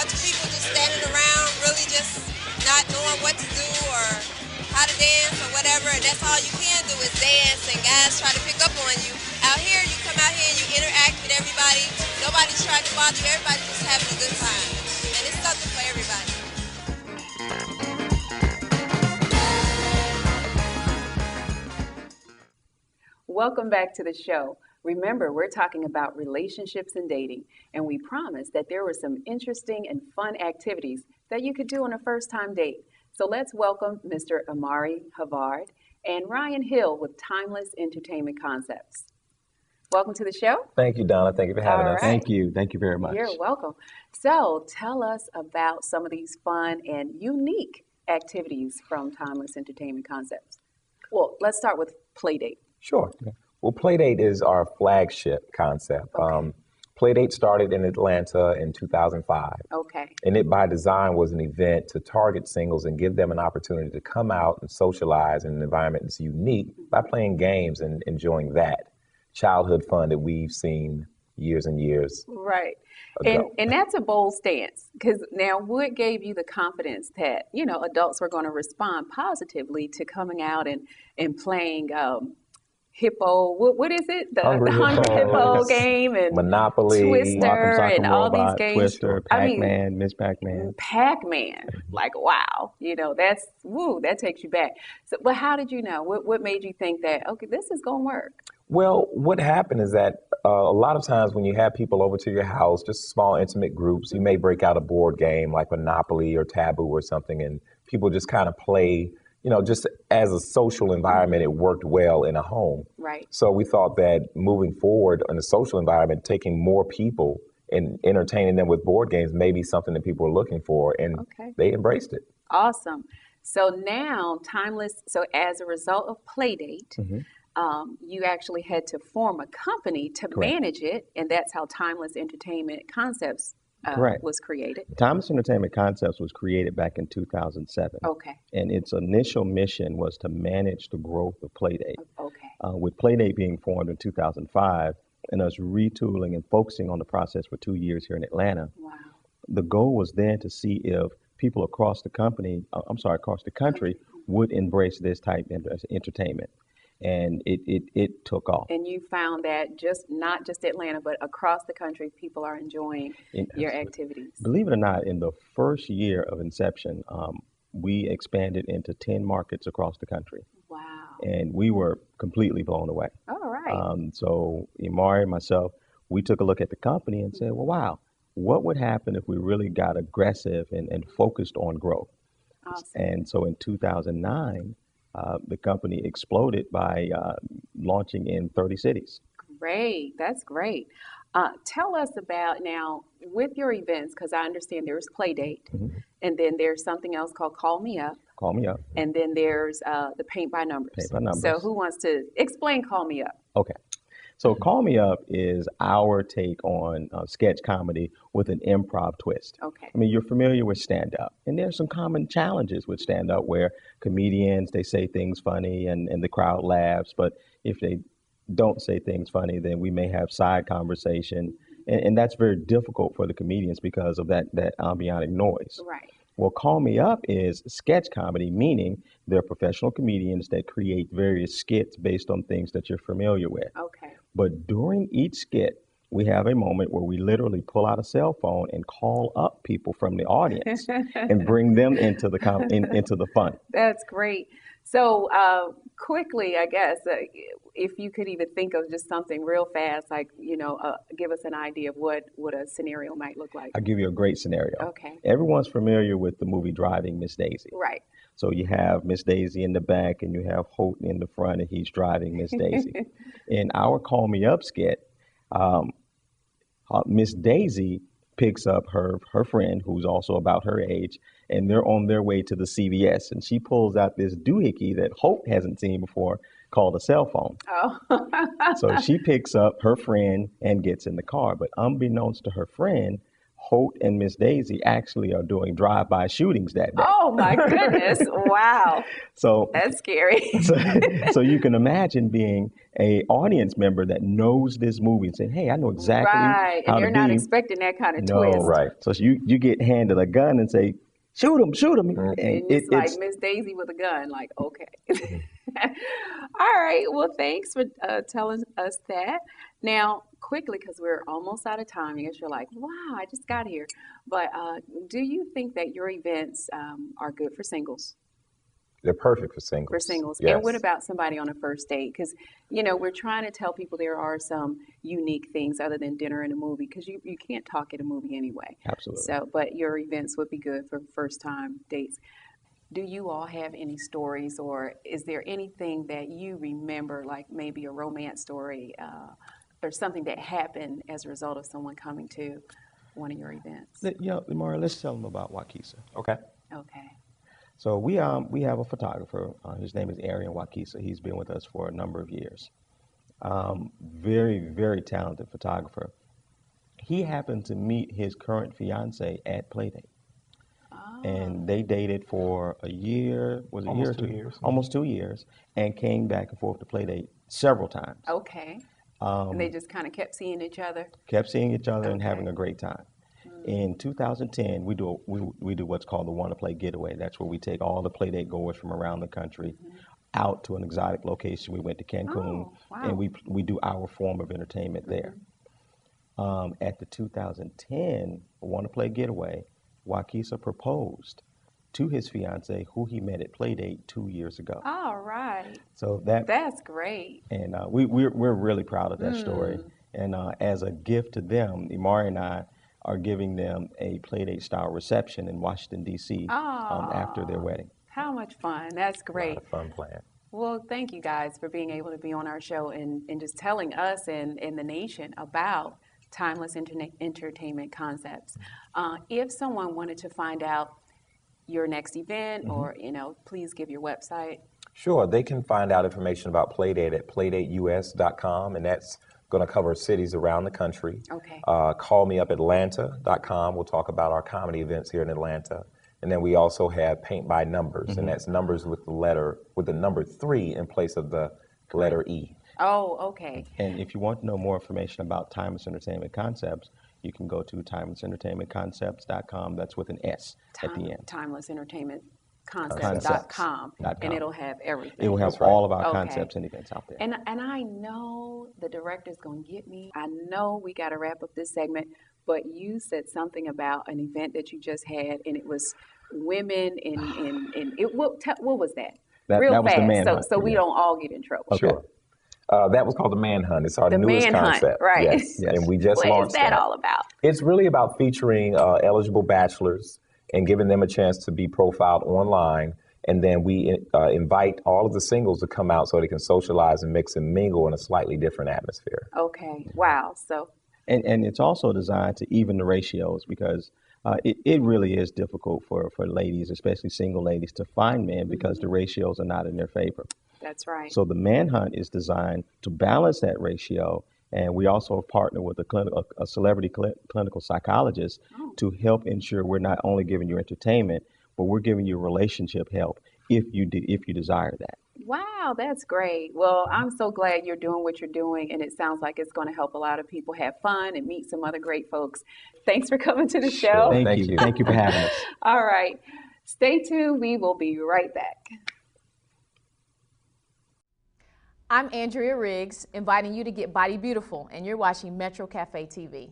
bunch of people just standing around, really just not knowing what to do or how to dance or whatever, and that's all you can do is dance, and guys try to pick up on you. Out here, you come out here and you interact with everybody. Nobody's trying to bother you. Everybody's just having a good time, and it's something for everybody. Welcome back to the show. Remember, we're talking about relationships and dating, and we promised that there were some interesting and fun activities that you could do on a first-time date. So let's welcome Mr. Amari Havard and Ryan Hill with Timeless Entertainment Concepts. Welcome to the show. Thank you, Donna. Thank you for having All us. right. Thank you. Thank you very much. You're welcome. So tell us about some of these fun and unique activities from Timeless Entertainment Concepts. Well, let's start with Playdate. Sure. Well, Playdate is our flagship concept. Okay. Playdate started in Atlanta in 2005. Okay. And it, by design, was an event to target singles and give them an opportunity to come out and socialize in an environment that's unique by playing games and enjoying that childhood fun that we've seen years and years Right. ago. And that's a bold stance, because now what gave you the confidence that, adults were going to respond positively to coming out and playing Hippo, what is it? The Hungry Hungry Hippo, Hippo game and Monopoly, Twister Rock'em and Sock'em all these Robot, games. Twister, I mean, Pac-Man, Miss Pac-Man. Pac-Man, like wow, that takes you back. So, but how did you know? What made you think that okay, this is gonna work? Well, what happened is that a lot of times when you have people over to your house, just small intimate groups, you may break out a board game like Monopoly or Taboo or something, and people just kind of play, just as a social environment, it worked well in a home. Right. So we thought that moving forward in a social environment, taking more people and entertaining them with board games may be something that people are looking for, and Okay. they embraced it. Awesome. So now, So as a result of Playdate. Mm-hmm. You actually had to form a company to Correct. manage it, and that's how Timeless Entertainment Concepts Correct. was created. Timeless Entertainment Concepts was created back in 2007, Okay, and its initial mission was to manage the growth of Playdate. okay, With Playdate being formed in 2005, and us retooling and focusing on the process for 2 years here in Atlanta, wow, the goal was then to see if people across the across the country would embrace this type of entertainment. And it took off. and you found that not just Atlanta, but across the country, people are enjoying your activities. Believe it or not, in the first year of inception, we expanded into 10 markets across the country, Wow. and we were completely blown away. All right. So Imari and myself, we took a look at the company and said, well, wow, what would happen if we really got aggressive and focused on growth? Awesome. And so in 2009, the company exploded by launching in 30 cities. Great. That's great. Tell us about now with your events, because I understand there's Playdate, Mhm. and then there's something else called Call Me Up, Call me up. and then there's the Paint by Numbers. Paint by Numbers. So who wants to explain Call Me Up? Okay. So Call Me Up is our take on sketch comedy with an improv twist. Okay. I mean, you're familiar with stand-up, and there's some common challenges with stand-up where comedians, they say things funny and the crowd laughs, but if they don't say things funny, then we may have side conversation, and that's very difficult for the comedians because of that ambient noise. Right. Well, Call Me Up is sketch comedy, meaning they're professional comedians that create various skits based on things that you're familiar with. Okay. But during each skit, we have a moment where we literally pull out a cell phone and call up people from the audience and bring them into the fun. That's great. So quickly, I guess, if you could even think of just something real fast, like, give us an idea of what a scenario might look like. I'll give you a great scenario. Okay. Everyone's familiar with the movie Driving Miss Daisy. Right. So you have Miss Daisy in the back and you have Holt in the front and he's driving Miss Daisy. In our Call Me Up skit, Miss Daisy picks up her friend who's also about her age, and they're on their way to the CVS, and she pulls out this doohickey that Hope hasn't seen before called a cell phone. Oh. So she picks up her friend and gets in the car, but unbeknownst to her friend, Holt and Miss Daisy actually are doing drive-by shootings that day. Oh my goodness. Wow. So, That's scary. so you can imagine being a audience member that knows this movie and saying, "Hey, I know exactly Right. how And you're to not be." expecting that kind of No, twist. Right. So you get handed a gun and say, "Shoot him, shoot him," and And it's like Miss Daisy with a gun, like, okay. All right. Well, thanks for telling us that. Now, quickly, because we're almost out of time, I guess you're like, wow, I just got here. But do you think that your events are good for singles? They're perfect for singles. For singles. Yes. And what about somebody on a first date? Because, you know, we're trying to tell people there are some unique things other than dinner and a movie, because you can't talk at a movie anyway. Absolutely. So, but your events would be good for first time dates. Do you all have any stories, or is there anything that you remember, like maybe a romance story or something that happened as a result of someone coming to one of your events? Lamar, let's tell them about Wakisa. Okay. Okay. So we have a photographer. His name is Arian Wakisa. He's been with us for a number of years. Very, very talented photographer. He happened to meet his current fiance at Playdate. And they dated for a year, was it a year or 2 two? years. Almost 2 years, and came back and forth to Playdate several times. Okay. And they just kind of kept seeing each other? Kept seeing each other and Okay. having a great time. In 2010, we do what's called the Wanna Play Getaway. That's where we take all the Playdate goers from around the country out to an exotic location. We went to Cancun, Oh, wow. and we do our form of entertainment there. At the 2010 Wanna Play Getaway, Wakisa proposed to his fiance, who he met at Playdate 2 years ago. All right. So That's great. and we're really proud of that story. And as a gift to them, Imari and I are giving them a Playdate style reception in Washington D.C. After their wedding. How much fun. That's A lot great. of fun plan. Well, thank you guys for being able to be on our show and just telling us and the nation about timeless entertainment concepts. If someone wanted to find out your next event or, you know, please give your website. Sure, they can find out information about Playdate at playdateus.com, and that's going to cover cities around the country. Okay. Callmeupatlanta.com. We'll talk about our comedy events here in Atlanta. And then we also have Paint by Numbers, and that's numbers with the number 3 in place of the letter E. Oh, okay. And if you want to know more information about Timeless Entertainment Concepts, you can go to timelessentertainmentconcepts.com. That's with an S at the end. Timelessentertainmentconcepts.com. And it'll have everything. It will have That's right. all of our Okay. concepts and events out there. And I know the director's going to get me. I know we got to wrap up this segment, but you said something about an event that you just had, and it was women in it. What was that? Real that was the fast, manhunt. so we don't all get in trouble. Okay. Sure. That was called the Manhunt. It's our The newest Manhunt, concept. right. Yes. Yes. And we just What launched is that all about? It's really about featuring eligible bachelors and giving them a chance to be profiled online. And then we invite all of the singles to come out so they can socialize and mix and mingle in a slightly different atmosphere. Okay. Wow. So And it's also designed to even the ratios because it really is difficult for ladies, especially single ladies, to find men because the ratios are not in their favor. that's right. So the Manhunt is designed to balance that ratio. And we also partner with a celebrity clinical psychologist to help ensure we're not only giving you entertainment, but we're giving you relationship help if you desire that. Wow, that's great. Well, I'm so glad you're doing what you're doing, and it sounds like it's going to help a lot of people have fun and meet some other great folks. Thanks for coming to the show. Sure. Thank you. Thank you for having us. All right. Stay tuned. We will be right back. I'm Andrea Riggs, inviting you to get Body Beautiful, and you're watching Metro Cafe TV.